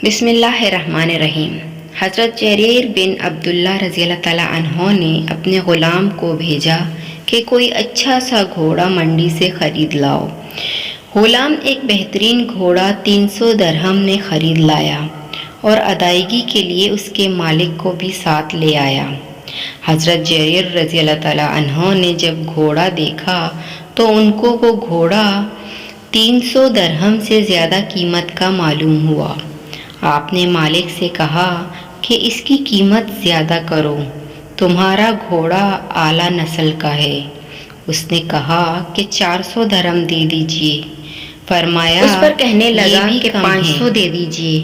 بسم اللہ الرحمن الرحیم۔ حضرت جریر بن عبداللہ رضی اللہ تعالیٰ عنہ نے اپنے غلام کو بھیجا کہ کوئی اچھا سا گھوڑا منڈی سے خرید لاؤ۔ غلام ایک بہترین گھوڑا 300 درہم میں خرید لایا اور ادائیگی کے لیے اس کے مالک کو بھی ساتھ لے آیا۔ حضرت جریر رضی اللہ تعالیٰ عنہ نے جب گھوڑا دیکھا تو ان کو وہ گھوڑا 300 درہم سے زیادہ قیمت کا معلوم ہوا۔ آپ نے مالک سے کہا کہ اس کی قیمت زیادہ کرو، تمہارا گھوڑا اعلیٰ نسل کا ہے۔ اس نے کہا کہ 400 درہم دے دیجئے۔ فرمایا اس پر کہنے لگا کہ 500 دے دیجئے۔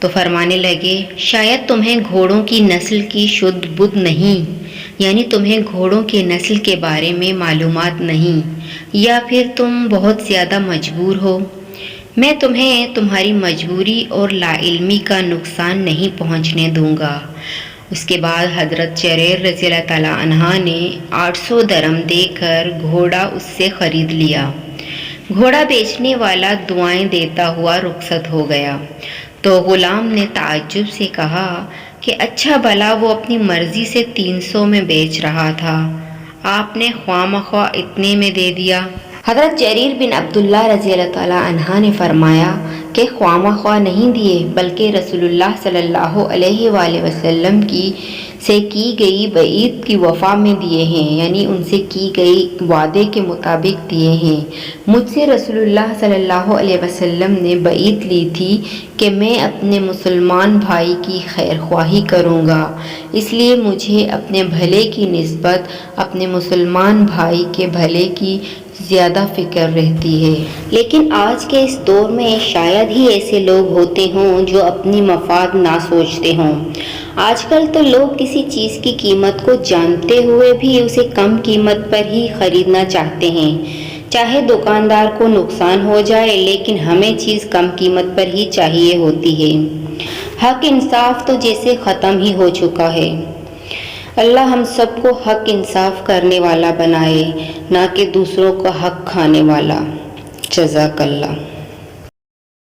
تو فرمانے لگے شاید تمہیں گھوڑوں کی نسل کی شدھ بدھ نہیں، یعنی تمہیں گھوڑوں کے نسل کے بارے میں معلومات نہیں، یا پھر تم بہت زیادہ مجبور ہو۔ میں تمہیں تمہاری مجبوری اور لا علمی کا نقصان نہیں پہنچنے دوں گا۔ اس کے بعد حضرت جریر رضی اللہ تعالیٰ عنہ نے 800 درہم دے کر گھوڑا اس سے خرید لیا۔ گھوڑا بیچنے والا دعائیں دیتا ہوا رخصت ہو گیا تو غلام نے تعجب سے کہا کہ اچھا بھلا وہ اپنی مرضی سے 300 میں بیچ رہا تھا، آپ نے خواہ مخواہ اتنے میں دے دیا۔ حضرت جریر بن عبداللہ رضی اللہ تعالیٰ عنہ نے فرمایا کہ خواہ مخواہ نہیں دیے، بلکہ رسول اللہ صلی اللہ علیہ وآلہ وسلم سے کی گئی بیعت کی وفا میں دیے ہیں، یعنی ان سے کی گئی وعدے کے مطابق دیے ہیں۔ مجھ سے رسول اللہ صلی اللہ علیہ وسلم نے بیعت لی تھی کہ میں اپنے مسلمان بھائی کی خیر خواہی کروں گا، اس لیے مجھے اپنے بھلے کی نسبت اپنے مسلمان بھائی کے بھلے کی زیادہ فکر رہتی ہے۔ لیکن آج کے اس دور میں شاید ہی ایسے لوگ ہوتے ہوں جو اپنی مفاد نہ سوچتے ہوں۔ آج کل تو لوگ کسی چیز کی قیمت کو جانتے ہوئے بھی اسے کم قیمت پر ہی خریدنا چاہتے ہیں، چاہے دکاندار کو نقصان ہو جائے، لیکن ہمیں چیز کم قیمت پر ہی چاہیے ہوتی ہے۔ حق انصاف تو جیسے ختم ہی ہو چکا ہے۔ اللہ ہم سب کو حق انصاف کرنے والا بنائے، نہ کہ دوسروں کا حق کھانے والا۔ جزاک اللہ۔